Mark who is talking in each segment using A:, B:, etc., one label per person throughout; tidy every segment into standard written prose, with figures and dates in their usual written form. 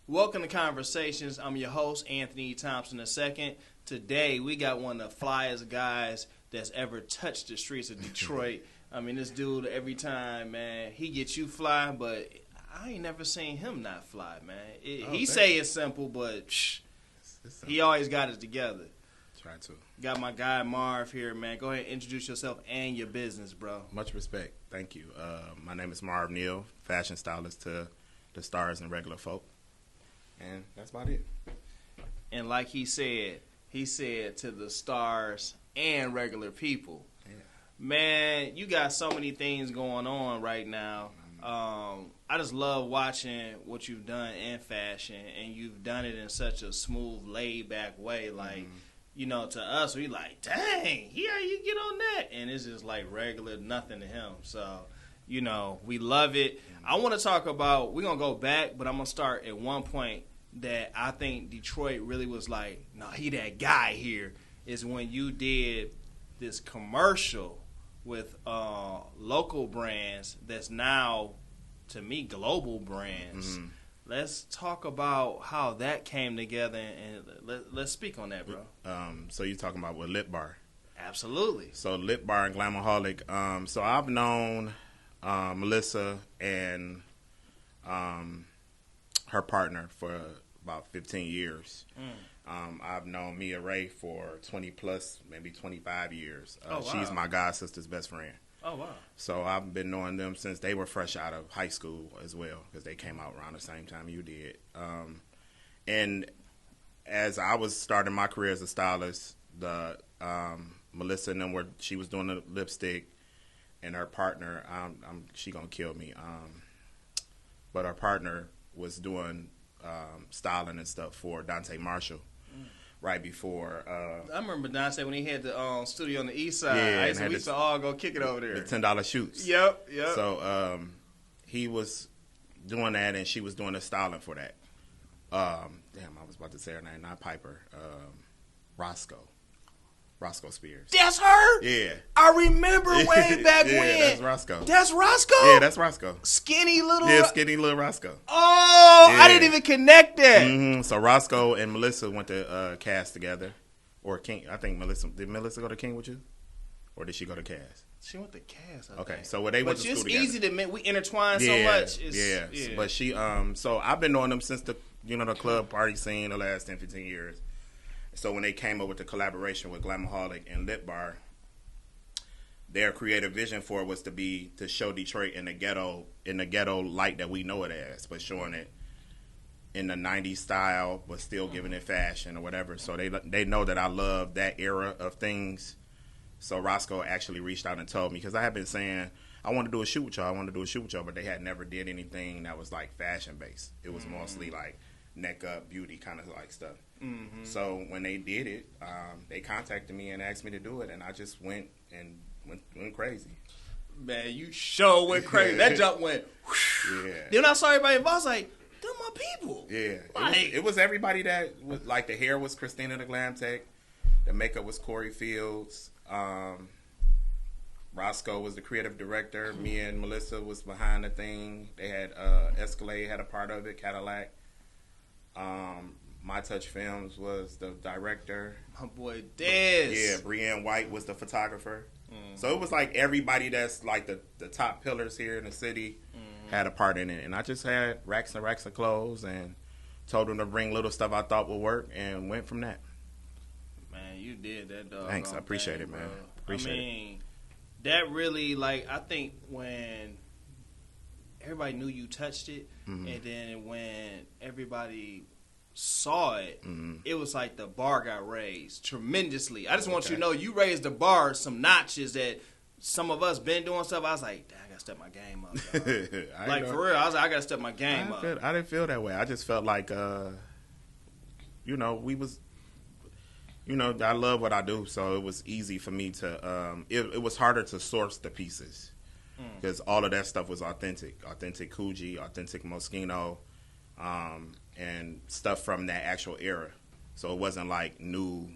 A: Welcome to Conversations. I'm your host, Anthony Thompson II. Today, we got one of the flyest guys that's ever touched the streets of Detroit. I mean, this dude, every time, man, he gets you fly, but I ain't never seen him not fly, man. He say it's simple, but he always got it together.
B: Try to.
A: Got my guy Marv here, man. Go ahead and introduce yourself and your business, bro.
B: Much respect. Thank you. My name is Marv Neal, fashion stylist to the stars and regular folk. And that's about it.
A: And like he said to the stars and regular people.
B: Yeah.
A: Man, you got so many things going on right now. I just love watching what you've done in fashion, and you've done it in such a smooth, laid-back way. Like, you know, to us, we like, dang, how you get on that? And it's just like regular, nothing to him. So, you know, we love it. I want to talk about, we're going to go back, but I'm going to start at one point that I think Detroit really was like, no, he that guy here, is when you did this commercial with local brands that's now, to me, global brands. Mm-hmm. Let's talk about how that came together, and let's speak on that, bro.
B: So you're talking about with Lip Bar.
A: Absolutely.
B: So Lip Bar and Glamaholic. So I've known Melissa and her partner for about 15 years. I've known Mia Ray for 20 plus, maybe 25 years.
A: Wow.
B: She's my god sister's best friend.
A: Oh, wow.
B: So I've been knowing them since they were fresh out of high school as well, because they came out around the same time you did. And as I was starting my career as a stylist, the Melissa and them she was doing the lipstick, and her partner, she gonna kill me. But her partner was doing styling and stuff for Dante Marshall. Right before,
A: I remember Dante when he had the studio on the east side.
B: Yeah,
A: we used to all go kick it over there.
B: The $10 shoots.
A: Yep.
B: So he was doing that, and she was doing the styling for that. Damn, I was about to say her name, not Piper. Roscoe Spears.
A: That's her?
B: Yeah.
A: I remember way back
B: yeah,
A: when.
B: that's Roscoe.
A: That's Roscoe?
B: Yeah, that's Roscoe.
A: Skinny little.
B: Yeah, skinny little Roscoe.
A: Oh,
B: yeah.
A: I didn't even connect that.
B: Mm-hmm. So Roscoe and Melissa went to Cass together, or King. I think did Melissa go to King with you, or did she go to Cass?
A: She went to Cass.
B: Okay, so they went to school together.
A: But it's easy to admit we intertwine so much.
B: Yeah. But she, so I've been knowing them since the club party scene the last 10, 15 years. So when they came up with the collaboration with Glamaholic and Lip Bar, their creative vision for it was to show Detroit in the ghetto light that we know it as, but showing it in the 90s style, but still giving it fashion or whatever. So they know that I love that era of things. So Roscoe actually reached out and told me, because I had been saying, I want to do a shoot with y'all, but they had never did anything that was like fashion based. It was mostly like neck up, beauty kind of like stuff. Mm-hmm. So when they did it, they contacted me and asked me to do it, and I just went crazy.
A: Man, you sure went crazy. That jump went whoosh.
B: Yeah.
A: Then I saw everybody involved. I was like, them my people.
B: Yeah.
A: Like,
B: it was everybody that was, like, the hair was Christina the Glam Tech, the makeup was Corey Fields, Roscoe was the creative director, me and Melissa was behind the thing. They had Escalade had a part of it, Cadillac. My Touch Films was the director.
A: My boy Dez.
B: Yeah, Brienne White was the photographer. So it was like everybody that's like the top pillars here in the city had a part in it. And I just had racks and racks of clothes and told them to bring little stuff I thought would work and went from that.
A: Man, you did that, dog.
B: Thanks, I appreciate it, man. Appreciate it.
A: That really, like, I think when everybody knew you touched it, and then when everybody saw it, it was like the bar got raised tremendously. I just want you to know you raised the bar some notches that some of us been doing stuff. I was like, I gotta step my game up. Like, for real, I was like, I gotta step my game up.
B: I didn't feel that way. I just felt like, we was, I love what I do, so it was easy for me to, it was harder to source the pieces because all of that stuff was authentic Coogee, authentic Moschino, and stuff from that actual era. So it wasn't like new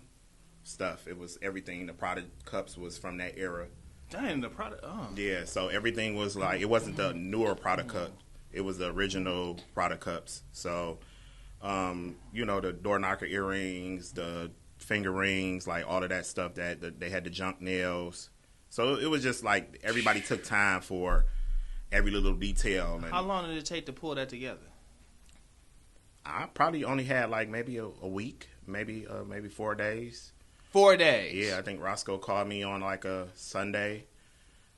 B: stuff. It was everything. The product cups was from that era.
A: Dang, the product. Oh.
B: Yeah, so everything was like, it wasn't the newer product cup. It was the original product cups. So The door knocker earrings, the finger rings, like all of that stuff that they had the junk nails. So it was just like everybody took time for every little detail. And
A: how long did it take to pull that together?
B: I probably only had like maybe a week, maybe 4 days.
A: 4 days.
B: Yeah, I think Roscoe called me on like a Sunday,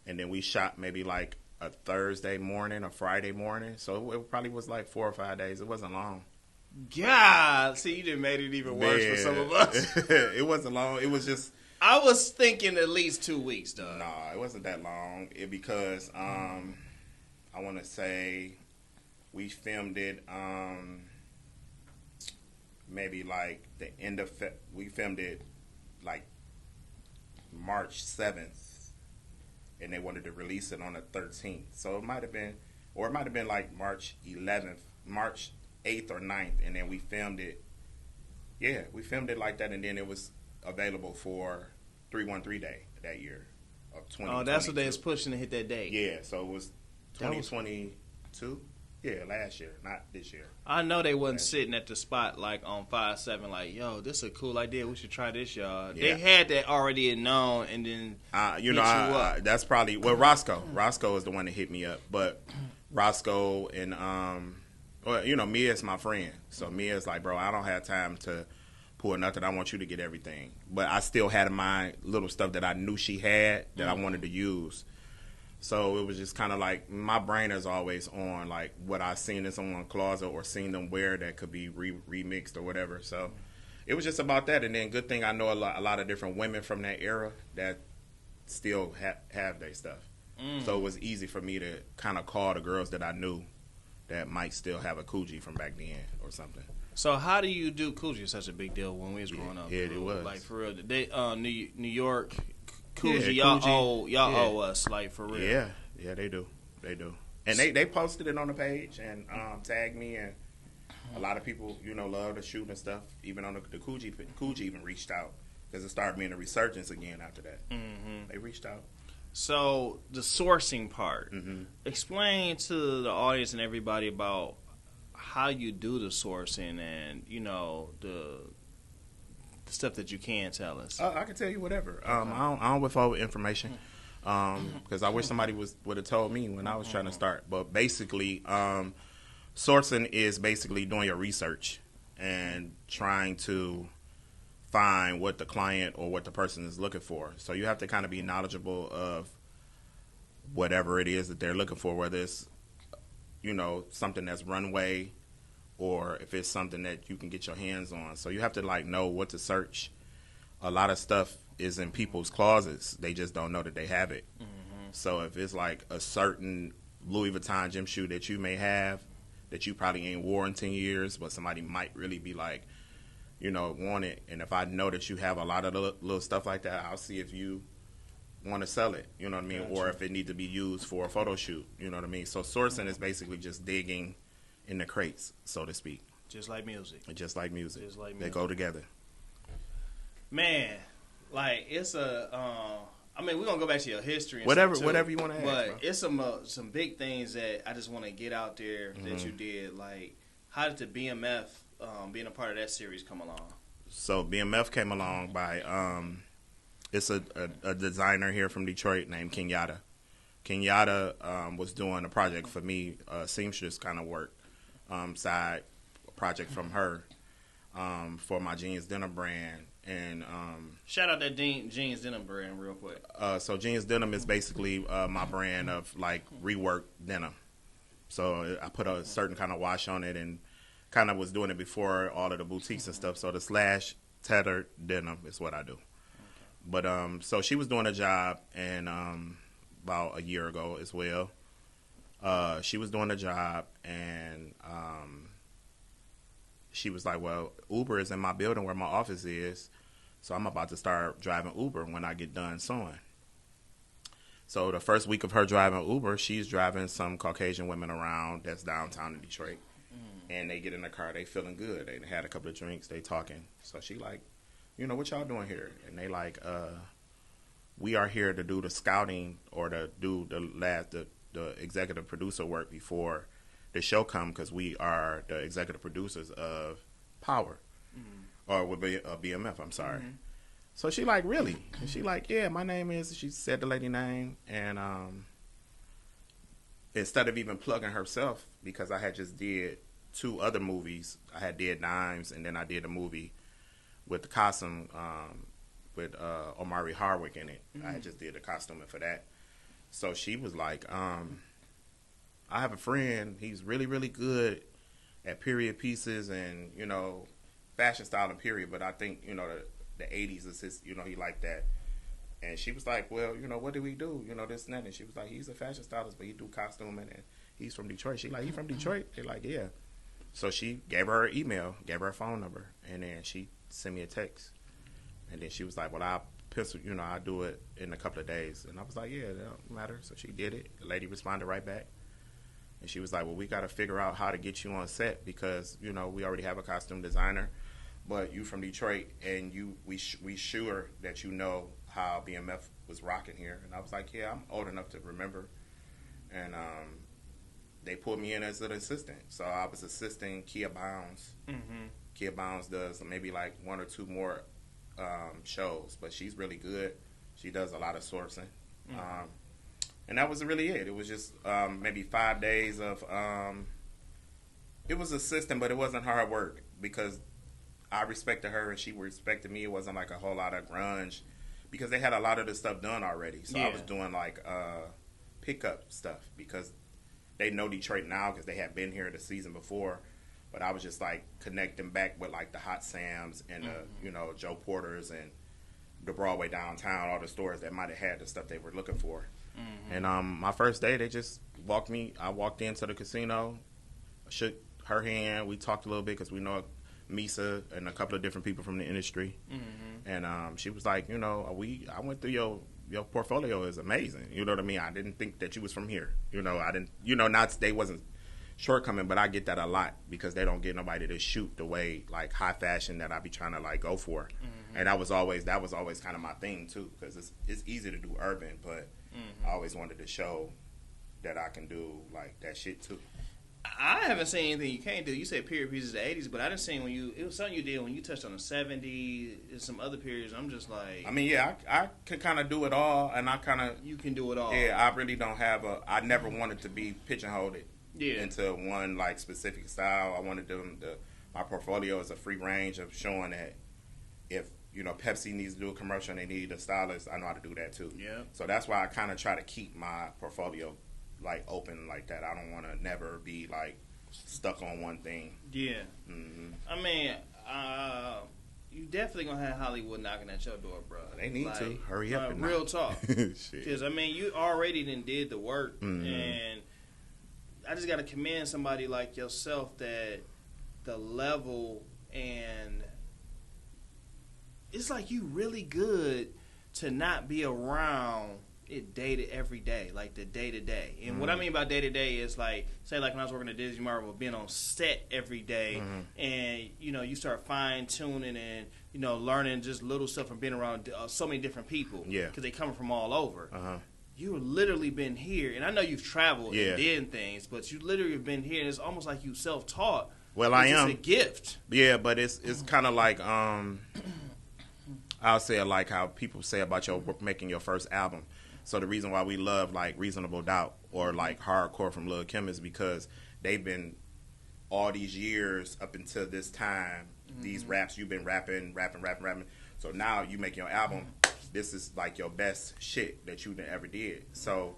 B: and then we shot maybe like a Thursday morning or Friday morning. So it probably was like 4 or 5 days. It wasn't long.
A: God, see, you done made it even worse for some of us.
B: It wasn't long. It was just.
A: I was thinking at least 2 weeks, though.
B: No, it wasn't that long. Because I want to say we filmed it maybe like the end of we filmed it like March 7th, and they wanted to release it on the 13th. So it might have been like March 11th, March 8th or 9th, and then we filmed it. Yeah, we filmed it like that, and then it was available for 313 Day that year of 2022.
A: Oh, that's what they was pushing to hit that date.
B: Yeah, so it was 2022. Yeah, last year, not this year.
A: I know they wasn't sitting at the spot like on 5/7, like, yo, this is a cool idea. We should try this, y'all. Yeah. They had that already known, and then
B: that's probably Roscoe. Roscoe is the one that hit me up, but Roscoe and Mia's my friend, so Mia's like, bro, I don't have time to pull nothing. I want you to get everything, but I still had in mind little stuff that I knew she had that I wanted to use. So it was just kind of like my brain is always on like what I seen in someone's closet or seen them wear that could be remixed or whatever. So it was just about that. And then good thing I know a lot of different women from that era that still have their stuff. So it was easy for me to kind of call the girls that I knew that might still have a Coogee from back then or something.
A: So how do you do Coogee? Such a big deal when we was growing up.
B: Yeah, it was.
A: Like for real, they New York. Coogee, y'all owe us, like, for real.
B: Yeah, they do, and they posted it on the page and tagged me, and a lot of people love to shoot and stuff. Even on the Coogee even reached out because it started being a resurgence again after that. Mm-hmm. They reached out.
A: So the sourcing part, explain to the audience and everybody about how you do the sourcing and the stuff that you can tell us.
B: I can tell you whatever. I don't withhold information because I wish somebody would have told me when I was trying to start. But basically, sourcing is basically doing your research and trying to find what the client or what the person is looking for. So you have to kind of be knowledgeable of whatever it is that they're looking for, whether it's something that's runway, or if it's something that you can get your hands on. So you have to know what to search. A lot of stuff is in people's closets. They just don't know that they have it. Mm-hmm. So if it's like a certain Louis Vuitton gym shoe that you may have that you probably ain't wore in 10 years, but somebody might really be like, want it. And if I know that you have a lot of little stuff like that, I'll see if you want to sell it, you know what I mean? Gotcha. Or if it needs to be used for a photo shoot, you know what I mean? So sourcing is basically just digging in the crates, so to speak.
A: Just like music.
B: They go together.
A: Man, like it's we're gonna go back to your history. And
B: whatever you want to ask.
A: But
B: bro.
A: It's some big things that I just want to get out there that you did. Like, how did the BMF being a part of that series come along?
B: So BMF came along by it's a designer here from Detroit named Kenyatta. Kenyatta was doing a project for me, seamstress kind of work. Side project from her for my jeans denim brand, and
A: shout out that jeans denim brand real quick.
B: So jeans denim is basically my brand of like reworked denim. So I put a certain kind of wash on it and kind of was doing it before all of the boutiques and stuff. So the slash tattered denim is what I do. Okay. But so she was doing a job, and about a year ago as well. She was doing a job, and she was like, well, Uber is in my building where my office is, so I'm about to start driving Uber when I get done sewing. So the first week of her driving Uber, she's driving some Caucasian women around that's downtown in Detroit, and they get in the car, they feeling good. They had a couple of drinks, they talking. So she like, what y'all doing here? And they like, we are here to do the scouting or to do the executive producer work before the show come because we are the executive producers of Power, or would be BMF. I'm sorry. So she like, really? And she like, yeah, my name is. She said the lady name, and instead of even plugging herself, because I had just did 2 other movies. I had did Dimes, and then I did a movie with the costume with Omari Hardwick in it. I had just did the costuming for that. So she was like, I have a friend. He's really, really good at period pieces and, you know, fashion style and period. But I think, you know, the 80s is his, you know, he liked that. And she was like, well, you know, what do we do? You know, this and that. And she was like, he's a fashion stylist, but he do costuming, and he's from Detroit. She like, he from Detroit? They're like, yeah. So she gave her email, gave her a phone number, and then she sent me a text. And then she was like, well, I'll do it in a couple of days. And I was like, yeah, that don't matter. So she did it. The lady responded right back. And she was like, well, we got to figure out how to get you on set because, you know, we already have a costume designer, but you from Detroit, and we sure that you know how BMF was rocking here. And I was like, yeah, I'm old enough to remember. And they pulled me in as an assistant. So I was assisting Kia Bounds. Kia Bounds does maybe like 1 or 2 more shows, but she's really good. She does a lot of sourcing. And that was really it. It was just maybe 5 days of it was assistant, but it wasn't hard work because I respected her and she respected me. It wasn't like a whole lot of grunge because they had a lot of the stuff done already. So I was doing like pickup stuff because they know Detroit now because they had been here the season before. But I was just like connecting back with like the Hot Sam's and the, you know, Joe Porter's and the Broadway downtown, all the stores that might have had the stuff they were looking for. And my first day, they just walked me. I walked into the casino, shook her hand. We talked a little bit because we know Misa and a couple of different people from the industry. And she was like, you know, I went through your portfolio is amazing. You know what I mean? I didn't think that you was from here. You know, I didn't. You know, not they wasn't shortcoming, but I get that a lot because they don't get nobody to shoot the way like high fashion that I be trying to like go for. And that was always kind of my thing too because it's easy to do urban, but I always wanted to show that I can do like that shit too.
A: I haven't seen anything you can't do. You said period pieces of the 80s, but I didn't see it was something you did when you touched on the 70s and some other periods. I'm just like,
B: I mean, yeah, I could kind of do it all, and I kind of
A: you can do it all.
B: Yeah, I really don't have I never wanted to be pigeonholed into one like specific style. I wanted my portfolio is a free range of showing that if you know Pepsi needs to do a commercial and they need a stylist, I know how to do that too.
A: Yeah.
B: So that's why I kind of try to keep my portfolio like open like that. I don't want to never be like stuck on one thing.
A: Yeah. I mean, you definitely gonna have Hollywood knocking at your door, bro.
B: They need to hurry up. And
A: real talk. Because I mean, you already did the work, and I just gotta commend somebody like yourself that the level and it's like you really good to not be around it every day, like the day to day. And what I mean by day to day is like, say like when I was working at Disney Marvel, being on set every day, and you know you start fine tuning and you know learning just little stuff from being around so many different people.
B: Yeah,
A: because they come from all over. You've literally been here, and I know you've traveled and did things, but you literally have been here, and it's almost like you self-taught.
B: Well, I am.
A: It's a gift.
B: Yeah, but it's kind of like I'll say it like how people say about making your first album. So the reason why we love like Reasonable Doubt or like hardcore from Lil' Kim is because they've been all these years up until this time. These raps you've been rapping. So now you make your album. This is like your best shit that you ever did. So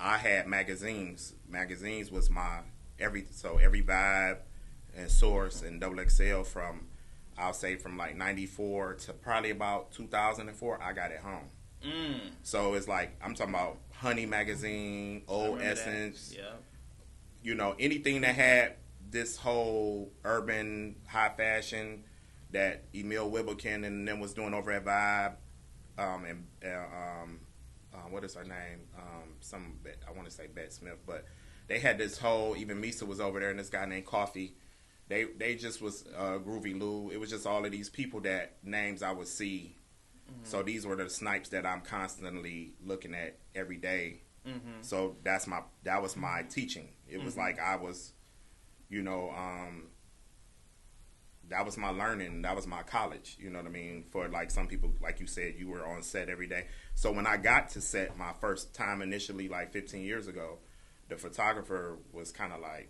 B: I had magazines. Magazines was my every Vibe and Source and XXL from I'll say from like 94 to probably about 2004. I got it home. So it's like I'm talking about Honey magazine, Old Essence, you know, anything that had this whole urban high fashion that Emil Wibblekin and them was doing over at Vibe, and what is her name? I want to say Bette Smith, but they had this whole. Even Misa was over there, and this guy named Coffee. They just was Groovy Lou. It was just all of these people that names I would see. So these were the snipes that I'm constantly looking at every day
A: Mm-hmm.
B: So that was my teaching. It was like I was, you know, that was my learning. That was my college. You know what I mean? For like some people, like you said, you were on set every day. So when I got to set my first time initially, like 15 years ago, the photographer was kind of like,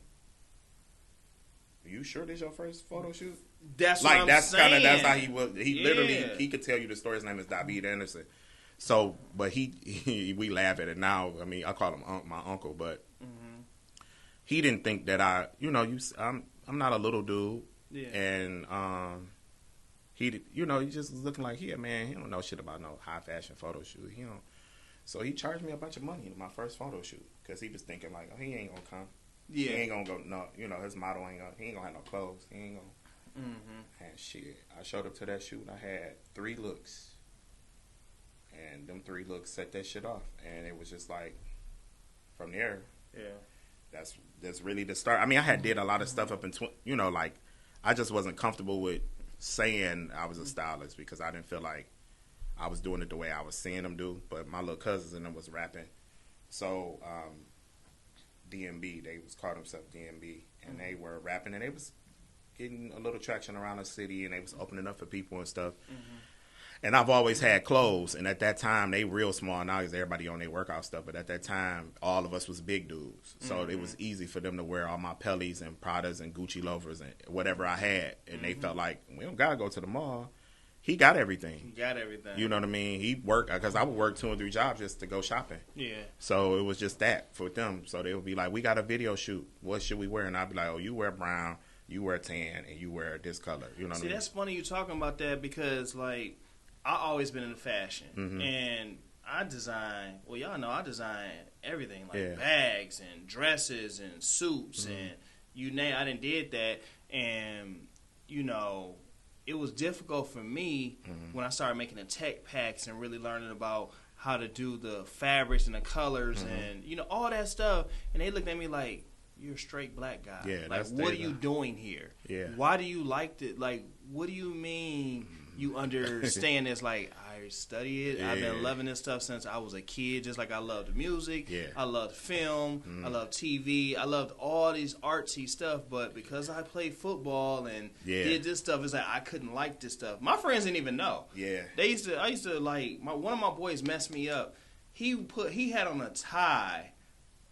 B: "Are you sure this your first photo shoot?"
A: That's
B: like
A: what I'm
B: that's
A: saying.
B: That's how he was. He literally he could tell you the story. His name is David Anderson. So, but we laugh at it now. I mean, I call him my uncle, but he didn't think that I'm not a little dude.
A: Yeah.
B: And he just was looking like, man, he don't know shit about no high fashion photo shoot. So he charged me a bunch of money to my first photo shoot because he was thinking like, oh, he ain't gonna come.
A: Yeah.
B: He ain't gonna go. No, his model he ain't gonna have no clothes. He ain't gonna. And shit, I showed up to that shoot and I had 3 looks, and them 3 looks set that shit off, and it was just like, from there, that's really the start. I mean, I had did a lot of stuff up in like. I just wasn't comfortable with saying I was a stylist because I didn't feel like I was doing it the way I was seeing them do. But my little cousins and them was rapping. So DMB, they was called themselves DMB, and they were rapping, and they was getting a little traction around the city, and they was opening up for people and stuff. And I've always had clothes, and at that time, they real small. Now everybody on their workout stuff, but at that time, all of us was big dudes. So it was easy for them to wear all my Pellies and Pradas and Gucci loafers and whatever I had. And they felt like, we don't got to go to the mall. He got everything. You know what I mean? He worked, because I would work 2 or 3 jobs just to go shopping. Yeah. So it was just that for them. So they would be like, we got a video shoot. What should we wear? And I'd be like, oh, you wear brown, you wear tan, and you wear this color. You know what I mean?
A: See, that's funny you talking about that because, like, I always been into fashion, and I design. Well, y'all know I design everything, like bags and dresses and suits and you name. I done did that, and it was difficult for me when I started making the tech packs and really learning about how to do the fabrics and the colors and all that stuff. And they looked at me like, "You're a straight black guy.
B: Yeah,
A: like, what are you doing here?
B: Yeah.
A: Why do you like it? Like, what do you mean?" You understand this, like, I study it. Yeah. I've been loving this stuff since I was a kid, just like I loved music. Yeah. I loved film. I loved TV. I loved all these artsy stuff, but because I played football and did this stuff, it's like I couldn't like this stuff. My friends didn't even know. Yeah. I used to like, one of my boys messed me up. He had on a tie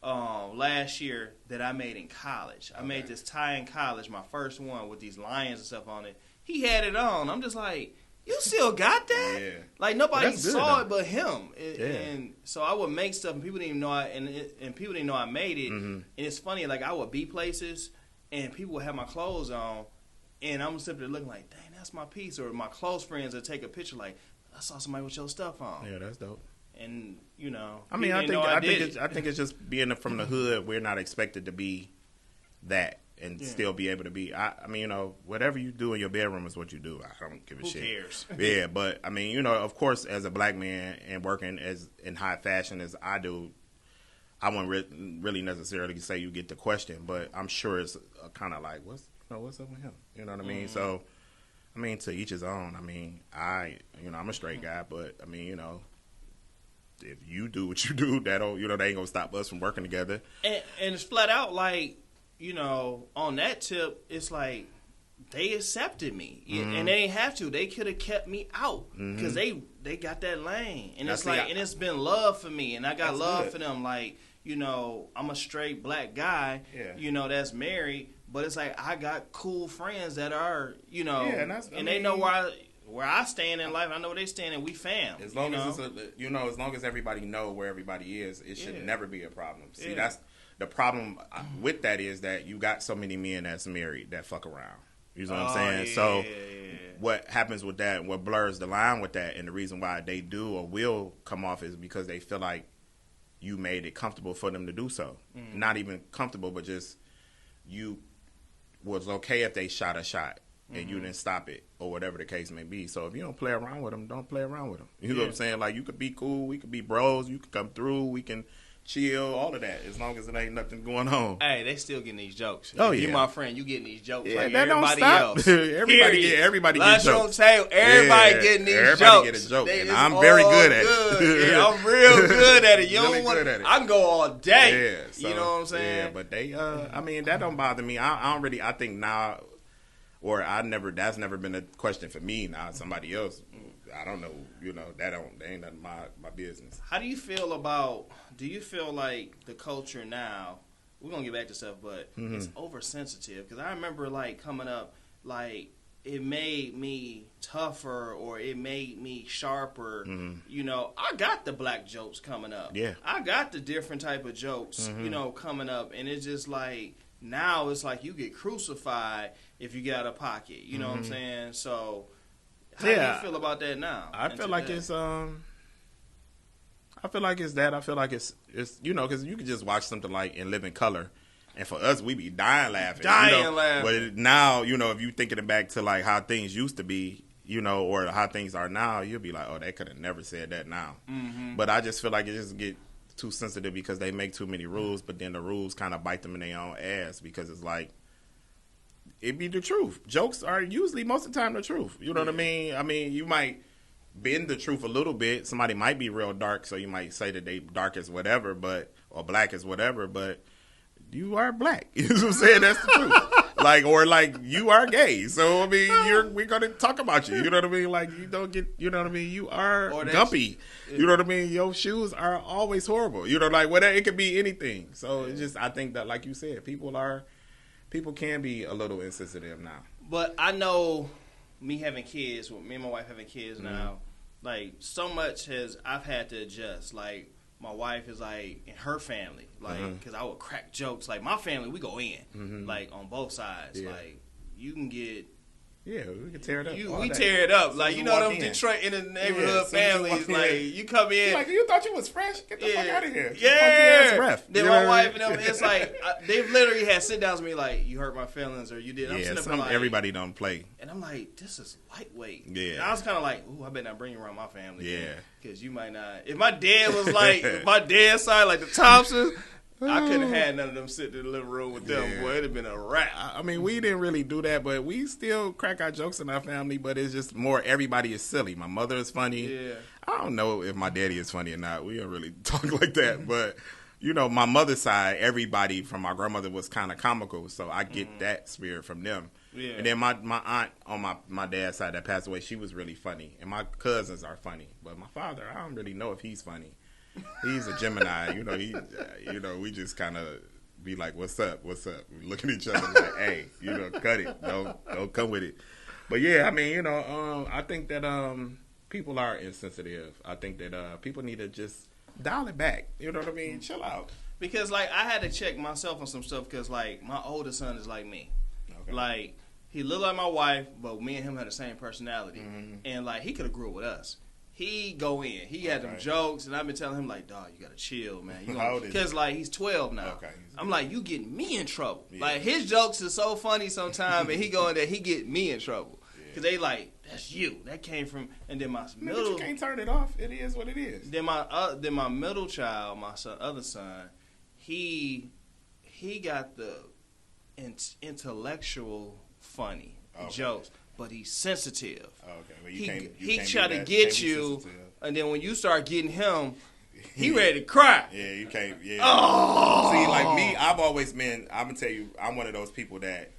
A: last year that I made in college. I made this tie in college, my first one, with these lions and stuff on it. He had it on. I'm just like, you still got that? Yeah. Like, nobody saw it but him. And so I would make stuff, and people didn't even know and people didn't know I made it. And it's funny, like, I would be places, and people would have my clothes on, and I'm simply looking like, dang, that's my piece. Or my close friends would take a picture like, I saw somebody with your stuff on.
B: Yeah, that's dope.
A: And,
B: I mean, I think it's just being from the hood, we're not expected to be that. And still be able to be. I mean, whatever you do in your bedroom is what you do. I don't give a shit.
A: Who cares?
B: Yeah, but I mean, of course, as a black man and working as in high fashion as I do, I wouldn't really necessarily say you get the question, but I'm sure it's kind of like, what's up with him? You know what I mean? So, I mean, to each his own. I mean, I'm a straight guy, but I mean, if you do what you do, they ain't gonna stop us from working together.
A: And it's flat out like. On that tip, it's like they accepted me, and they ain't have to. They could have kept me out because they got that lane, and it's like, and it's been love for me, and I got love for them. Like, I'm a straight black guy, that's married, but it's like I got cool friends that are, and they know where I stand in life. I know where they stand, and we fam.
B: As long as as long as everybody know where everybody is, it should never be a problem. See, that's. The problem with that is that you got so many men that's married that fuck around. You know what I'm saying?
A: Yeah,
B: so what happens with that, what blurs the line with that, and the reason why they do or will come off is because they feel like you made it comfortable for them to do so. Not even comfortable, but just you was okay if they shot a shot and you didn't stop it or whatever the case may be. So if you don't play around with them, don't play around with them. You know what I'm saying? Like, you could be cool. We could be bros. You could come through. We can chill, all of that. As long as it ain't nothing going on.
A: Hey, they still getting these jokes.
B: Oh,
A: if
B: yeah.
A: you my friend, you getting these jokes
B: Yeah,
A: like
B: that don't
A: everybody
B: stop.
A: else.
B: everybody get jokes.
A: Everybody getting these jokes.
B: Everybody get a joke, and I'm very good at it.
A: Yeah, I'm real good at it. You
B: Really
A: don't want
B: good at it.
A: I can go all day.
B: Yeah, so,
A: you know what I'm saying?
B: Yeah, but they, I mean, that don't bother me. I don't really. I think now, or that's never been a question for me. Now somebody else. I don't know, that ain't none of my business.
A: How do you feel about, do you feel like the culture now, we're going to get back to stuff, but it's oversensitive? Because I remember, like, coming up, like, it made me tougher or it made me sharper. I got the black jokes coming up.
B: Yeah.
A: I got the different type of jokes, coming up. And it's just like, now it's like you get crucified if you get out of pocket. You know what I'm saying? So... How do you feel about that now?
B: I feel like it's that. I feel like it's because you can just watch something like In Living Color, and for us we be dying laughing.
A: Laughing.
B: But now if you thinking it back to like how things used to be, or how things are now, you'll be like, oh, they could have never said that now. But I just feel like it just get too sensitive because they make too many rules, but then the rules kind of bite them in their own ass because it's like. It be the truth. Jokes are usually most of the time the truth. You know what I mean? I mean, you might bend the truth a little bit. Somebody might be real dark, so you might say that they dark as whatever, or black as whatever, but you are black. You know what I'm saying? That's the truth. Or you are gay. So I mean, we're gonna talk about you. You know what I mean? Like you don't get. You know what I mean? You are gumpy. You know what I mean? Your shoes are always horrible. You know, like whatever. It could be anything. So it's just I think that, like you said, People can be a little insensitive now.
A: But I know me having kids, me and my wife having kids now, like so much I've had to adjust. Like my wife is like in her family, like because I would crack jokes. Like my family, we go in, like on both sides. Yeah. Like you can get.
B: Yeah, we can tear it up.
A: We tear it up. Like, you know them Detroit in the neighborhood families. Like, you come in.
B: Like, you thought you was fresh? Get the fuck out of here.
A: Yeah. Then my wife and them, it's like, they've literally had sit-downs with me like, you hurt my feelings or you did. I'm sitting there like,
B: everybody don't play.
A: And I'm like, this is lightweight.
B: Yeah.
A: And I was kind of like, ooh, I better not bring you around my family.
B: Yeah.
A: Because you might not. If my dad was like, my dad's side, like the Thompsons, I couldn't have had none of them sit in the living room with them. Boy, it'd have been a wrap.
B: I mean, we didn't really do that, but we still crack our jokes in our family, but it's just more everybody is silly. My mother is funny.
A: Yeah.
B: I don't know if my daddy is funny or not. We don't really talk like that, but, my mother's side, everybody from my grandmother was kind of comical, so I get that spirit from them. Yeah. And then my aunt on my dad's side that passed away, she was really funny, and my cousins are funny, but my father, I don't really know if he's funny. He's a Gemini, we just kind of be like, what's up? We look at each other like, hey, cut it. Don't come with it. But yeah, I mean, I think that people are insensitive. I think that people need to just dial it back. You know what I mean? Chill out.
A: Because, like, I had to check myself on some stuff because, like, my oldest son is like me. Okay. Like, he looked like my wife, but me and him had the same personality. Mm-hmm. And, like, he could have grew up with us. He go in. He had them jokes, and I've been telling him, like, dog, you got to chill, man. Because, like, he's 12 now. Okay. I'm like, you getting me in trouble. Yeah. Like, his jokes are so funny sometimes, and he go in there, he get me in trouble. Because they like, that's you. That came from, and then my middle.
B: But you can't turn it off. It is what it is.
A: Then my middle child, my other son, he got the intellectual funny jokes. But he's sensitive.
B: Okay, well,
A: he try to get you, and then when you start getting him, he ready to cry.
B: Yeah, you can't. Yeah.
A: Oh!
B: See, like me, I've always been. I'm gonna tell you, I'm one of those people that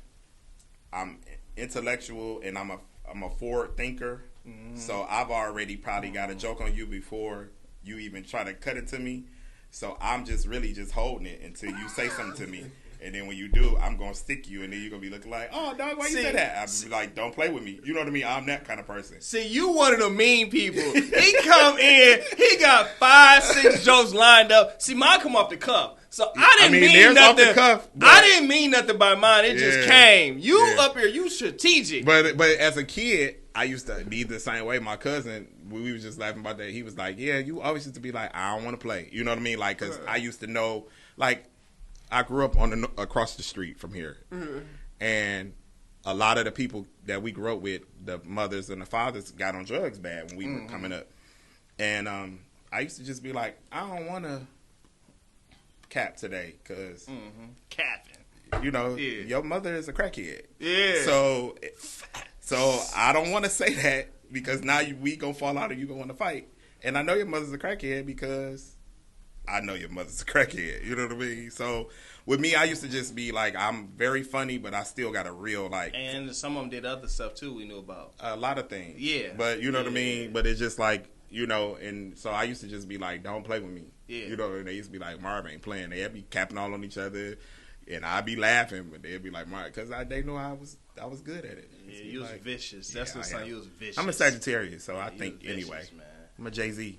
B: I'm intellectual and I'm a forward thinker. Mm-hmm. So I've already probably got a joke on you before you even try to cut it to me. So I'm just really just holding it until you say something to me. And then when you do, I'm going to stick you, and then you're going to be looking like, oh, dog, why you say that? I'm like, don't play with me. You know what I mean? I'm that kind of person.
A: See, you one of the mean people. He come in, he got 5-6 jokes lined up. See, mine come off the cuff. So I didn't mean nothing.
B: Off the cuff,
A: I didn't mean nothing by mine. It just came. You up here, you strategic.
B: But as a kid, I used to be the same way. My cousin, we was just laughing about that. He was like, yeah, you always used to be like, I don't want to play. You know what I mean? Like, because I used to know, like, I grew up across the street from here, and a lot of the people that we grew up with, the mothers and the fathers, got on drugs bad when we were coming up. And I used to just be like, I don't want to cap today because
A: capping.
B: You know, your mother is a crackhead.
A: Yeah.
B: So I don't want to say that because now we gonna fall out and you gonna want to fight. And I know your mother's a crackhead because I know your mother's a crackhead. You know what I mean? So with me, I used to just be like, I'm very funny, but I still got a real like.
A: And some of them did other stuff too. We knew about
B: a lot of things.
A: Yeah.
B: But you know what I mean. But it's just like and so I used to just be like, don't play with me.
A: Yeah.
B: You know, and they used to be like, Marv ain't playing. They'd be capping all on each other. And I'd be laughing, but they'd be like, Mark, because they know I was good at it.
A: Yeah, you was vicious. That's what son, you was vicious.
B: I'm a Sagittarius, so I think
A: vicious,
B: anyway.
A: Man.
B: I'm a Jay-Z.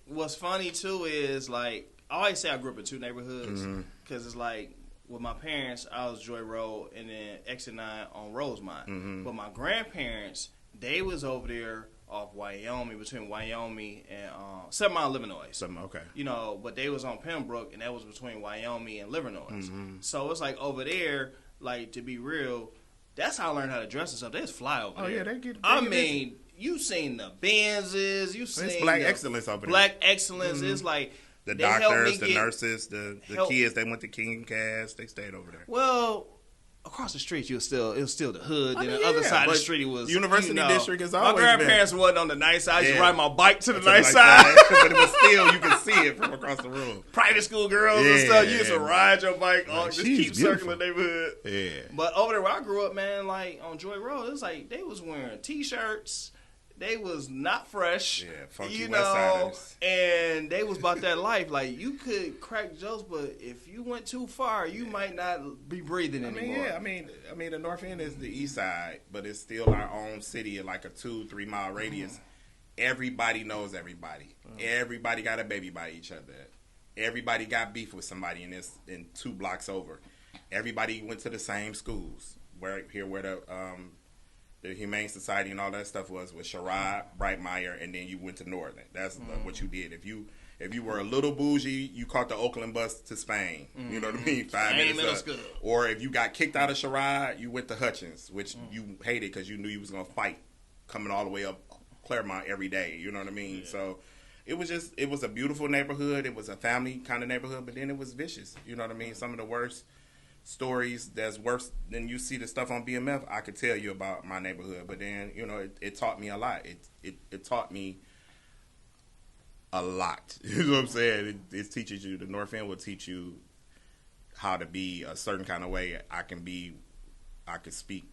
A: What's funny too is like I always say I grew up in two neighborhoods because it's like with my parents I was Joy Road and then Exit 9 on Rosemont. But my grandparents they was over there off Wyoming, between Wyoming and 7 Mile, Illinois.
B: Okay.
A: You know, but they was on Pembroke, and that was between Wyoming and Illinois. So it's like over there, like to be real, that's how I learned how to dress and stuff. They just fly over there.
B: Oh yeah, they get.
A: You seen the Benzes, you seen
B: it's black excellence over there.
A: Black excellence. It's like
B: the doctors, the nurses, the kids. They went to King Cast. They stayed over there.
A: Well, across the street, it was still the hood. And the other side of the street was
B: University District. Is always
A: my grandparents wasn't on the nice side. I used to ride my bike to the nice
B: side, but it was still you could see it from across the room.
A: Private school girls and stuff. You used to ride your bike on, just keep
B: beautiful.
A: circling the neighborhood.
B: Yeah.
A: But over there where I grew up, man, like on Joy Road, it was like they was wearing T-shirts. They was not fresh,
B: funky West-Siders.
A: And they was about that life. Like, you could crack jokes, but if you went too far, you might not be breathing anymore.
B: I mean, the North End is the east side, but it's still our own city, like a 2-3 mile radius. Everybody knows everybody. Everybody got a baby by each other. Everybody got beef with somebody in 2 blocks over. Everybody went to the same schools. Where the Humane Society and all that stuff was with Sherrod, Brightmeyer, and then you went to Northern. That's what you did. If you were a little bougie, you caught the Oakland bus to Spain. You know what I mean? 5 minutes up. Or if you got kicked out of Sherrod, you went to Hutchins, which you hated because you knew you was going to fight coming all the way up Claremont every day. You know what I mean? Yeah. So it was a beautiful neighborhood. It was a family kind of neighborhood, but then it was vicious. You know what I mean? Some of the worst stories that's worse than you see the stuff on BMF, I could tell you about my neighborhood. But then, it taught me a lot. It taught me a lot. You know what I'm saying? It teaches you, the North End will teach you how to be a certain kind of way. I can speak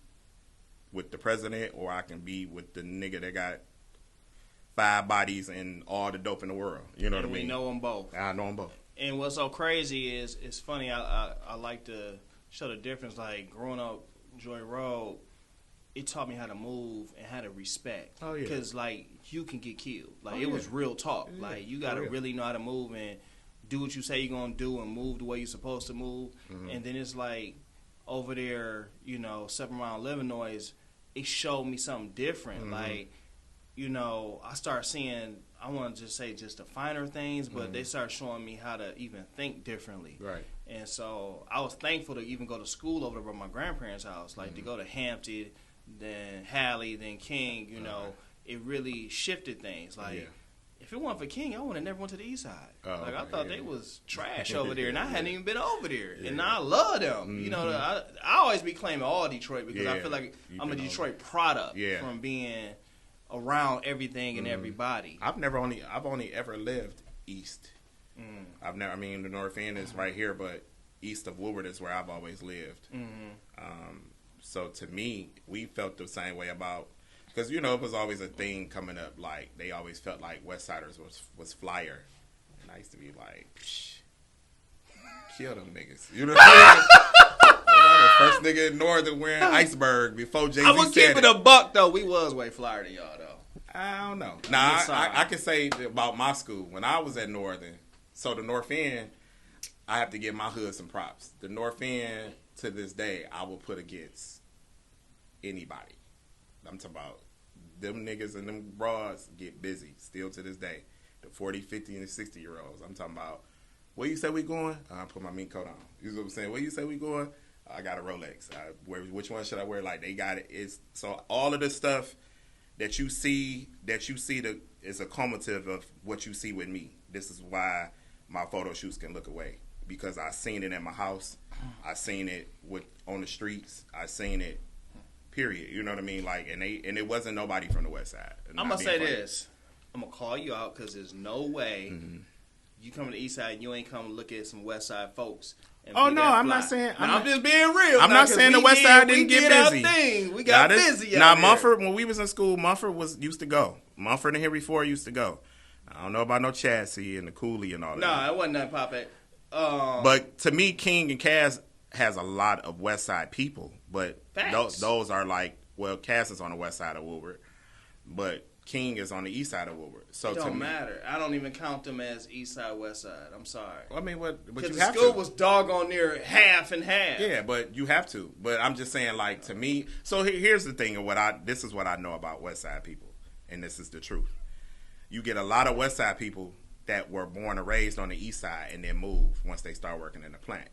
B: with the president, or I can be with the nigga that got 5 bodies and all the dope in the world. You know what I mean?
A: We know them both.
B: I know them both.
A: And what's so crazy is, it's funny, I like to show the difference. Like, growing up Joy Road, it taught me how to move and how to respect. Oh, yeah. Because, like, you can get killed. Like, it was real talk. Yeah. Like, you got to really know how to move and do what you say you're going to do and move the way you're supposed to move. And then it's like, over there, 7 Mile, Illinois, it showed me something different. Like, I started seeing, I want to just say just the finer things, but they started showing me how to even think differently.
B: Right.
A: And so I was thankful to even go to school over there by my grandparents' house, like to go to Hampton, then Halley, then King, it really shifted things. Like, if it wasn't for King, I would have never went to the east side. I thought they was trash over there, and I hadn't even been over there. And I love them. I always be claiming all Detroit because I feel like I'm a Detroit product from being around everything and everybody.
B: I've only ever lived east. The North End is right here, but east of Woodward is where I've always lived. So to me, we felt the same way about, because it was always a thing coming up. Like, they always felt like Westsiders was flyer, and I used to be like, kill them niggas. You know what I'm saying? The first nigga in Northern wearing iceberg before Jay-Z said it.
A: I'm gonna keep it a buck though. We was way flyer than y'all though.
B: I don't know. Nah, I can say about my school when I was at Northern. So the North End, I have to give my hood some props. The North End, to this day, I will put against anybody. I'm talking about them niggas and them broads get busy still to this day. The 40, 50, and 60-year-olds. I'm talking about, where you say we going? I put my mink coat on. You know what I'm saying? Where you say we going? I got a Rolex. Which one should I wear? Like, they got it. So all of this stuff that you see is a cumulative of what you see with me. This is why my photo shoots can look away. because I seen it in my house. I seen it on the streets. I seen it. Period. You know what I mean? Like, and it wasn't nobody from the West Side.
A: I'm gonna say this. I'm gonna call you out because there's no way you come to the East Side and you ain't come to look at some West Side folks.
B: Oh no, I'm not saying.
A: I'm just being real.
B: I'm not saying the West Side didn't get busy.
A: We got busy. Now
B: Mumford, when we was in school, Mumford used to go. Mumford and Henry Ford used to go. I don't know about no Chassis and the Cooley and all that.
A: No, it wasn't that pop-it.
B: But to me, King and Cass has a lot of West Side people, but those are like, well, Cass is on the West Side of Woodward, but King is on the East Side of Woodward. So
A: it don't matter. I don't even count them as East Side, West Side. I'm sorry.
B: I mean, but you have to.
A: Because the school was doggone near half and half.
B: Yeah, but you have to. But I'm just saying, like, to me. So here's the thing of this is what I know about West Side people, and this is the truth. You get a lot of West Side people that were born and raised on the East Side and then move once they start working in the plant.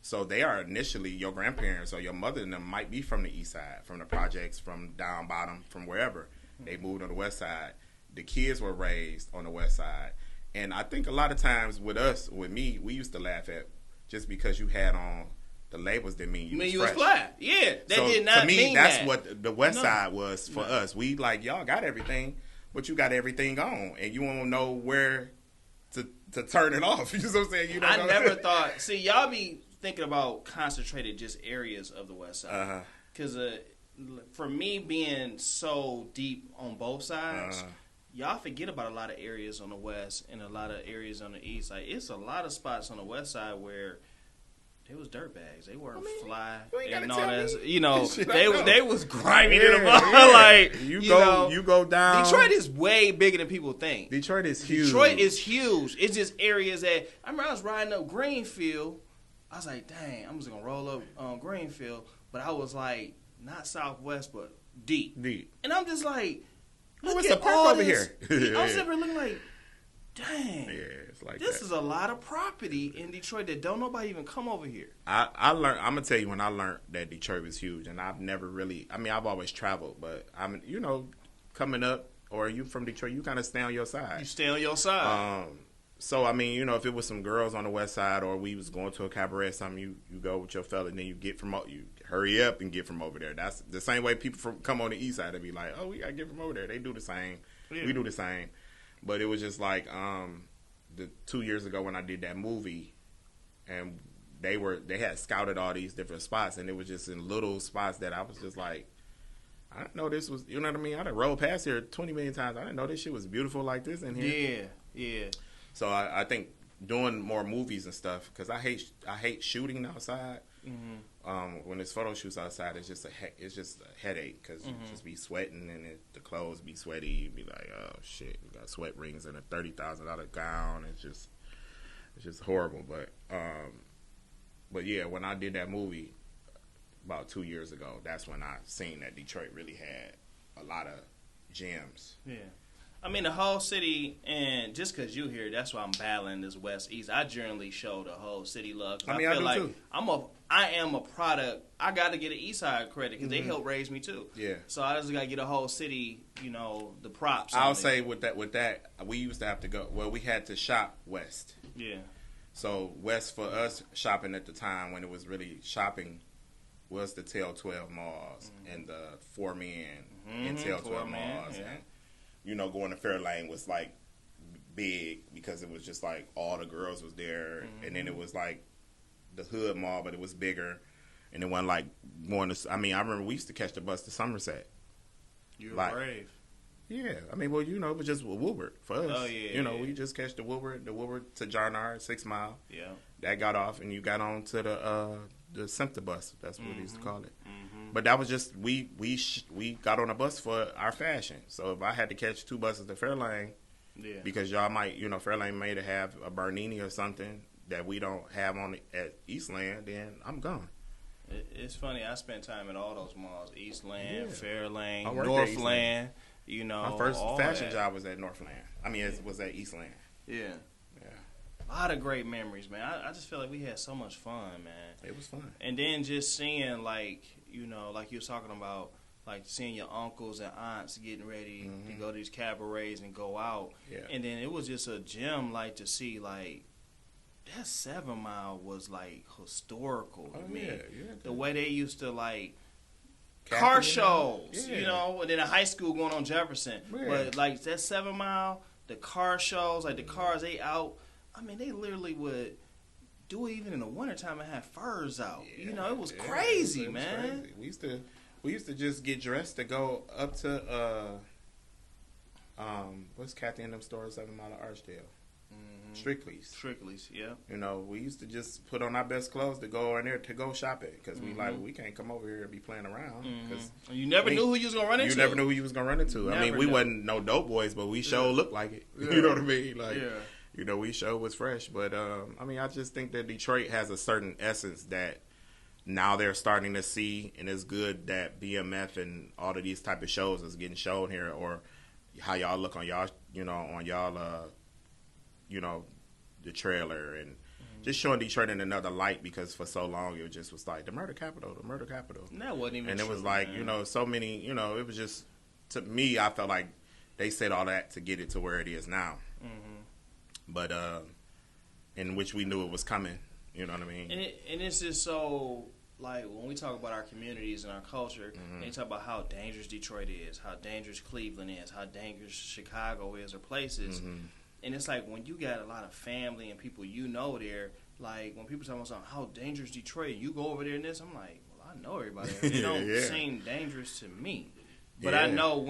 B: So they are initially, your grandparents or your mother and them might be from the East Side, from the projects, from down bottom, from wherever. They moved on the West Side. The kids were raised on the West Side. And I think a lot of times with me, we used to laugh at just because you had on the labels didn't mean you was fresh.
A: Flat. Yeah, that
B: so
A: did not mean that.
B: To me, that's what the West Side was for us. We like, y'all got everything, but you got everything on, and you won't know where to turn it off. You know what I'm saying?
A: I never thought. See, y'all be thinking about concentrated just areas of the West Side. Because for me being so deep on both sides, y'all forget about a lot of areas on the West and a lot of areas on the East. Like, it's a lot of spots on the West Side where they was dirtbags. They weren't fly and all that. You know, they was grimy to the ball. Like, you
B: go down.
A: Detroit is way bigger than people think.
B: Detroit is huge.
A: It's just areas that I remember I was riding up Greenfield. I was like, dang, I'm just gonna roll up Greenfield, but I was like, not Southwest, but deep. And I'm just like, look at all over here. I was ever looking like, dang,
B: it's like
A: this is a lot of property in Detroit that don't nobody even come over here.
B: I learned. I'm gonna tell you when I learned that Detroit was huge, and I've never really. I mean, I've always traveled, but I'm coming up, or you from Detroit, you kind of stay on your side.
A: You stay on your side.
B: So, I mean, if it was some girls on the West Side or we was going to a cabaret or something, you go with your fella and then you hurry up and get from over there. That's the same way people come on the East Side and be like, oh, we got to get from over there. They do the same. Yeah. We do the same. But it was just like 2 years ago when I did that movie and they had scouted all these different spots and it was just in little spots that I was just like, I didn't know this was, you know what I mean? I done rolled past here 20 million times. I didn't know this shit was beautiful like this in here.
A: Yeah.
B: So I think doing more movies and stuff because I hate shooting outside. When it's photo shoots outside, it's just a headache because you just be sweating and the clothes be sweaty. You be like, oh shit, we got sweat rings and a $30,000 gown. It's just horrible. But yeah, when I did that movie about 2 years ago, that's when I seen that Detroit really had a lot of gems.
A: Yeah. I mean, the whole city, and just because you here, that's why I'm battling this West East. I generally show the whole city love. I feel like too. I am a product. I got to get an East Side credit because they helped raise me too. Yeah. So I just got to get a whole city, the props.
B: I'll say with that, we used to have to go. Well, we had to shop West.
A: Yeah.
B: So West for us shopping at the time when it was really shopping was the Tel 12 malls and the 4 Men and Tel 12 malls and. Going to Fairlane was like big because it was just like all the girls was there, and then it was like the hood mall, but it was bigger, and it wasn't like going to. I mean, I remember we used to catch the bus to Somerset.
A: You were brave.
B: Yeah, I mean, well, it was just Woodward for us.
A: Oh yeah,
B: we just catch the Woodward to Jarnard 6 Mile.
A: Yeah,
B: that got off, and you got on to the Sempter bus. That's what we used to call it. But that was just we got on a bus for our fashion. So if I had to catch 2 buses to Fairlane, because y'all might Fairlane may have a Bernini or something that we don't have on at Eastland, then I'm gone.
A: It's funny. I spent time at all those malls: Eastland, Fairlane, Northland.
B: My first fashion job was at Northland. I mean, it was at Eastland.
A: Yeah. A lot of great memories, man. I just feel like we had so much fun, man.
B: It was fun.
A: And then just seeing, like you were talking about, like seeing your uncles and aunts getting ready to go to these cabarets and go out. Yeah. And then it was just a gem, like to see, like, that 7 Mile was like historical to me.
B: Yeah.
A: The way they used to like
B: Kathy,
A: car shows,
B: yeah.
A: and then a high school going on Jefferson.
B: Yeah.
A: But like that 7 Mile, the car shows, like the cars they out. I mean, they literally would do it even in the wintertime and have furs out.
B: Yeah.
A: It was crazy,
B: it was
A: man.
B: Crazy. We used to just get dressed to go up to what's Kathy and them stores 7 Mile of Archdale? Strictly's,
A: yeah.
B: We used to just put on our best clothes to go in there to go shopping because we can't come over here and be playing around. Cause
A: you never knew who you was gonna run into.
B: You never knew who you was gonna run into. I mean, we wasn't no dope boys, but we sure looked like it.
A: Yeah.
B: You know what I mean? Like, we sure was fresh. But I mean, I just think that Detroit has a certain essence that now they're starting to see, and it's good that BMF and all of these type of shows is getting shown here, or how y'all look on y'all, on y'all, the trailer, and just showing Detroit in another light, because for so long it just was like the murder capital.
A: And that wasn't even
B: and
A: true,
B: it was like,
A: man.
B: So many, it was just, to me, I felt like they said all that to get it to where it is now. But, in which we knew it was coming, you know what I mean?
A: And it's just so, like, when we talk about our communities and our culture, they talk about how dangerous Detroit is, how dangerous Cleveland is, how dangerous Chicago is, or places. And it's like, when you got a lot of family and people there, like, when people talk about something, how dangerous Detroit, you go over there and this, I'm like, well, I know everybody. It don't seem dangerous to me. But I know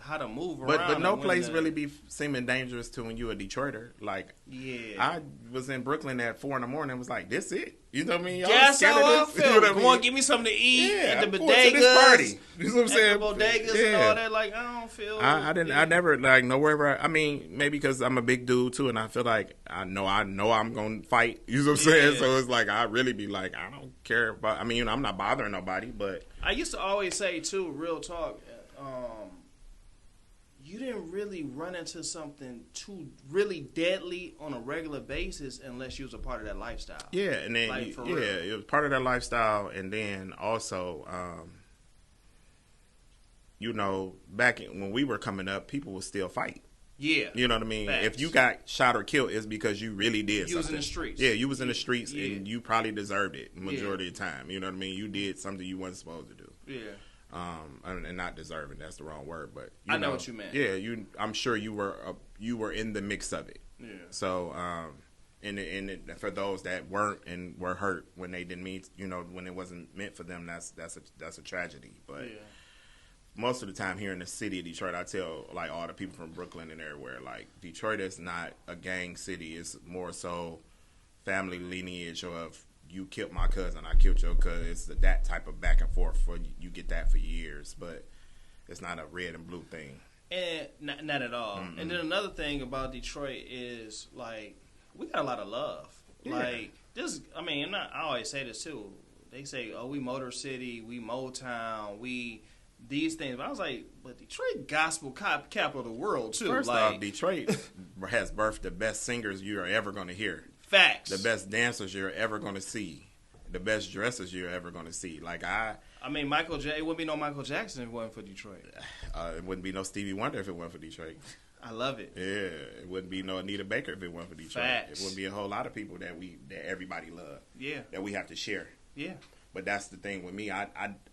A: how to move around.
B: But no place really be seeming dangerous to when you a Detroiter. Like, I was in Brooklyn at 4 a.m. and was like, this it? You know what I mean?
A: That's how I feel. Come on, give me something to eat at the bodegas.
B: Party. You know what I'm saying?
A: The bodegas and all that. Like, I don't feel.
B: I never, like, nowhere. I mean, maybe because I'm a big dude too, and I feel like I know I'm gonna fight. You know what I'm saying? So it's like, I really be like, I don't care about. I mean, I'm not bothering nobody, but
A: I used to always say too, real talk. You didn't really run into something too really deadly on a regular basis unless you was a part of that lifestyle. Yeah,
B: and then it was part of that lifestyle, and then also, back when we were coming up, people would still fight. Yeah, you know what I mean.
A: Facts.
B: If you got shot or killed, it's because you really did.
A: You was in the streets.
B: Yeah, you was in the streets, and you probably deserved it majority of the time. You know what I mean. You did something you wasn't supposed to do.
A: Yeah.
B: And not deserving, that's the wrong word, but
A: I know what you meant.
B: Yeah, I'm sure you were in the mix of it. Yeah. So, and for those that weren't and were hurt when they didn't mean, when it wasn't meant for them, that's a tragedy. But most of the time here in the city of Detroit, I tell like all the people from Brooklyn and everywhere, like, Detroit is not a gang city. It's more so family lineage of, you killed my cousin, I killed your cousin. It's that type of back and forth. For you get that for years, but it's not a red and blue thing.
A: And not at all. Mm-hmm. And then another thing about Detroit is, like, we got a lot of love. Yeah. Like, this, I always say this too. They say, oh, we Motor City, we Motown, we these things. But I was like, but Detroit gospel capital of the world too.
B: First off, Detroit has birthed the best singers you are ever going to hear.
A: Facts.
B: The best dancers you're ever going to see. The best dressers you're ever going to see. Like, it
A: wouldn't be no Michael Jackson if it wasn't for Detroit.
B: It wouldn't be no Stevie Wonder if it wasn't for Detroit.
A: I love it.
B: Yeah. It wouldn't be no Anita Baker if it wasn't for Detroit.
A: Facts.
B: It wouldn't be a whole lot of people that everybody love. Yeah. That we have to share.
A: Yeah.
B: But that's the thing with me. I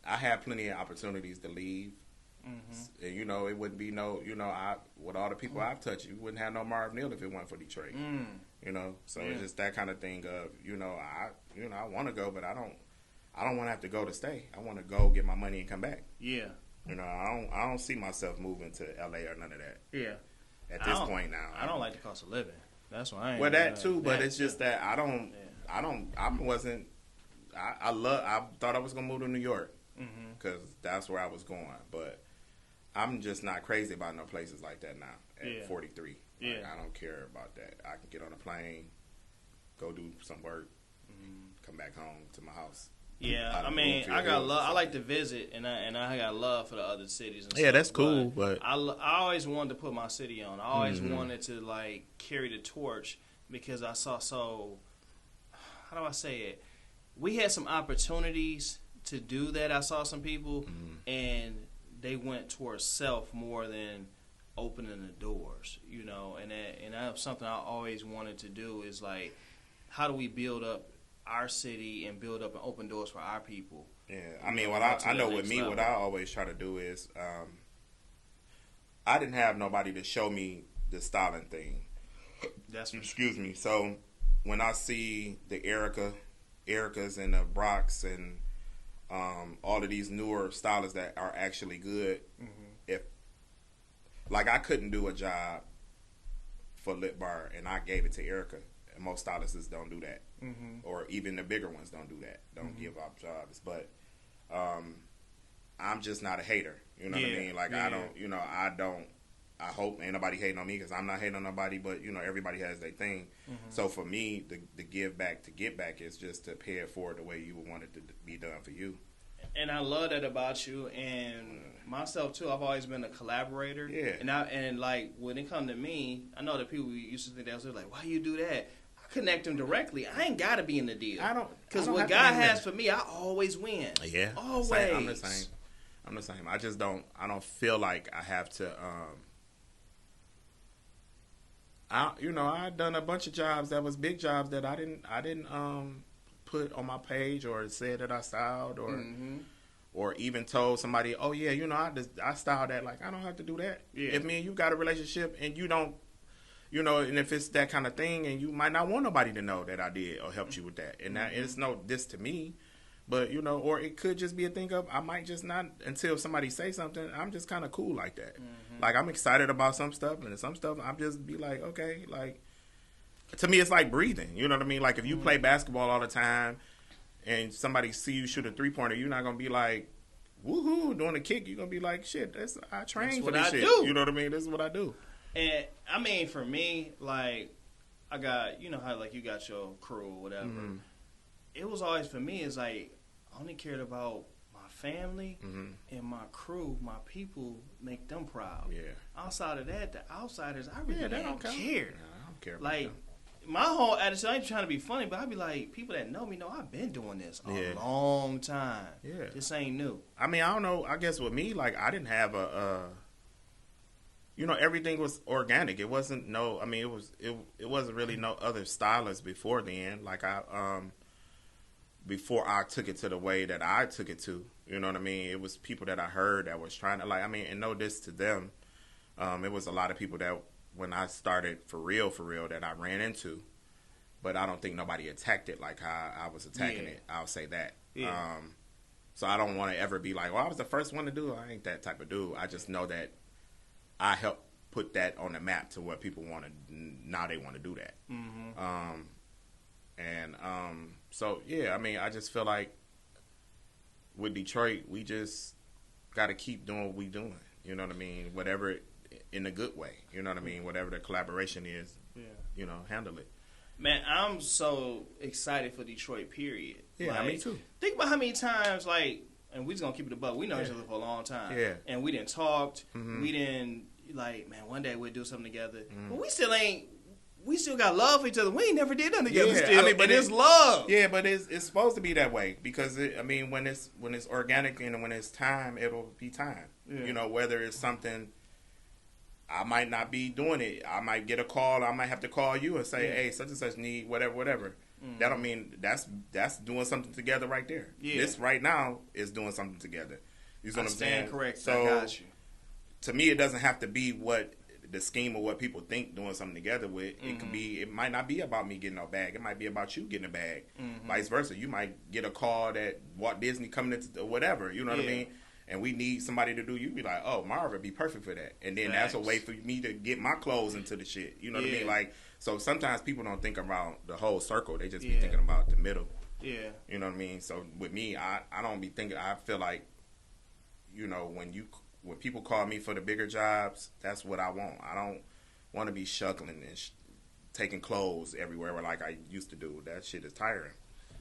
B: have plenty of opportunities to leave. Mm-hmm. And, it wouldn't be no, with all the people I've touched, you wouldn't have no Marv Neal if it wasn't for Detroit. So it's just that kind of thing of, I want to go, but I don't want to have to go to stay. I want to go get my money and come back. Yeah. I don't see myself moving to LA or none of that. Yeah. At this point now.
A: I don't like the cost of living. That's why I ain't.
B: Well, that too, but it's just that I thought I was going to move to New York because that's where I was going, but I'm just not crazy about no places like that now at 43. Yeah. Like, I don't care about that. I can get on a plane, go do some work, come back home to my house.
A: Yeah, I got love. I like to visit, and I got love for the other cities. And
B: yeah,
A: stuff,
B: that's cool. But
A: I always wanted to put my city on. I always wanted to like carry the torch because I saw how do I say it? We had some opportunities to do that. I saw some people, and they went towards self more than opening the doors, and that's something I always wanted to do is like how do we build up our city and build up and open doors for our people?
B: Yeah, I mean, what I know with me, level. What I always try to do is, I didn't have nobody to show me the styling thing. Excuse me. So when I see the Ericas and the Brocks and all of these newer stylists that are actually good, if like I couldn't do a job for Lip Bar and I gave it to Erica. And most stylists don't do that, or even the bigger ones don't do that. Don't give up jobs, but I'm just not a hater. You know what I mean? Like I don't. I hope ain't nobody hating on me because I'm not hating on nobody. But you know, everybody has their thing. So for me, the give back to get back is just to pay it forward the way you would want it to be done for you.
A: And I love that about you and myself too. I've always been a collaborator. Yeah. And like when it come to me, I know that people used to think that was like, why you do that? Connect them directly. I ain't got to be in the deal. Because what God has for me, I always win.
B: Yeah,
A: always.
B: I'm the same. I just don't. I don't feel like I have to. I've done a bunch of jobs that was big jobs that I didn't put on my page or said that I styled or even told somebody, oh yeah, I styled that. Like I don't have to do that. Yeah. If me and you got a relationship and you don't. And if it's that kind of thing, and you might not want nobody to know that I did or helped you with that, and that it's no diss to me, but or it could just be a thing of I might just not until somebody say something. I'm just kind of cool like that. Like I'm excited about some stuff, and some stuff I'm just be like, okay, like to me it's like breathing. You know what I mean? Like if you play basketball all the time, and somebody see you shoot a 3-pointer, you're not gonna be like, woohoo, doing a kick. You're gonna be like, shit, I train for this shit. Do. You know what I mean? This is what I do.
A: And I mean, for me, like I got, how like you got your crew or whatever. It was always for me. It's like I only cared about my family and my crew, my people, make them proud. Yeah. Outside of that, the outsiders, I really don't care.
B: I don't care.
A: Like my whole attitude, I ain't trying to be funny, but I be like, people that know me know I've been doing this a long time. Yeah. This ain't new.
B: I mean, I don't know. I guess with me, like I didn't have everything was organic. It wasn't it wasn't really no other stylists before then. Like before I took it to the way that I took it to, you know what I mean? It was people that I heard that was trying to and no diss to them. It was a lot of people that when I started for real that I ran into, but I don't think nobody attacked it like how I was attacking it. I'll say that. Yeah. So I don't want to ever be like, well, I was the first one to do it. I ain't that type of dude. I just know that I helped put that on the map to what people want to, now they want to do that. So, yeah, I mean, I just feel like with Detroit, we just got to keep doing what we doing. You know what I mean? Whatever, in a good way. You know what I mean? Whatever the collaboration is, handle it.
A: Man, I'm so excited for Detroit, period.
B: Yeah, me too.
A: Think about how many times, and we just going to keep it above. We know each other for a long time. Yeah. And we didn't talked. We didn't, man, one day we'll do something together. But we still got love for each other. We ain't never did nothing together still. But it's love.
B: Yeah, but it's supposed to be that way because, when it's organic and when it's time, it'll be time. Yeah. Whether it's something, I might not be doing it. I might get a call. I might have to call you and say, hey, such and such need whatever. That don't mean that's doing something together right there. Yeah. This right now is doing something together. You see what I'm saying?
A: Correct.
B: So,
A: I got you.
B: To me, it doesn't have to be what the scheme of what people think doing something together with. It could be. It might not be about me getting a bag. It might be about you getting a bag. Vice versa. You might get a call that Walt Disney coming into whatever. You know what I mean? And we need somebody to do. You be like, oh, Marv would be perfect for that. And then that's a way for me to get my clothes into the shit. You know what I mean? Like, so sometimes people don't think about the whole circle. They just be thinking about the middle. Yeah. You know what I mean? So with me, I don't be thinking. I feel like, when people call me for the bigger jobs, that's what I want. I don't want to be shuckling and taking clothes everywhere like I used to do. That shit is tiring.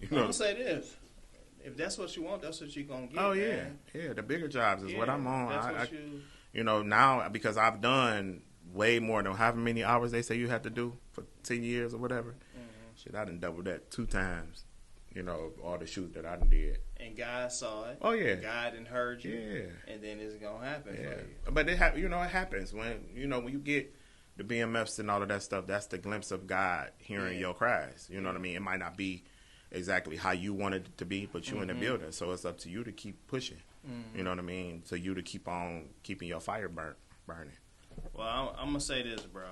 A: I'm going to say this. If that's what you want, that's what you're going to get.
B: Oh, yeah. Man. Yeah, the bigger jobs is what I'm on. Now, because I've done way more than however many hours they say you have to do for 10 years or whatever. Shit, I done doubled that 2 times. All the shoots that I done did.
A: And God saw it.
B: Oh, yeah.
A: God done heard you. Yeah. And then it's going to happen for you.
B: But it happens when, when you get the BMFs and all of that stuff, that's the glimpse of God hearing your cries. You know what I mean? It might not be exactly how you wanted it to be, but you in the building, so it's up to you to keep pushing. You know what I mean? So you to keep on keeping your fire burning.
A: Well, I'm gonna say this, bro.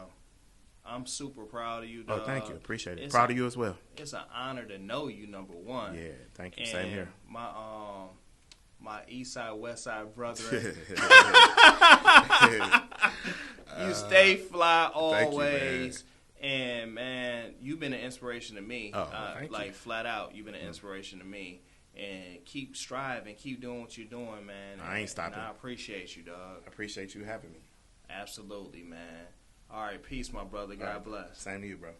A: I'm super proud of you, dog.
B: Oh, thank you. Appreciate it. Proud of you as well.
A: It's an honor to know you, number one.
B: Yeah, thank you.
A: And
B: same here.
A: My east side, west side brethren. You stay fly always. And, man, you've been an inspiration to me.
B: Thank you.
A: Flat out, you've been an inspiration to me. And keep striving. Keep doing what you're doing, man.
B: I ain't stopping.
A: And I appreciate you, dog.
B: I appreciate you having me.
A: Absolutely, man. All right, peace, my brother. God bless.
B: Same to you, bro.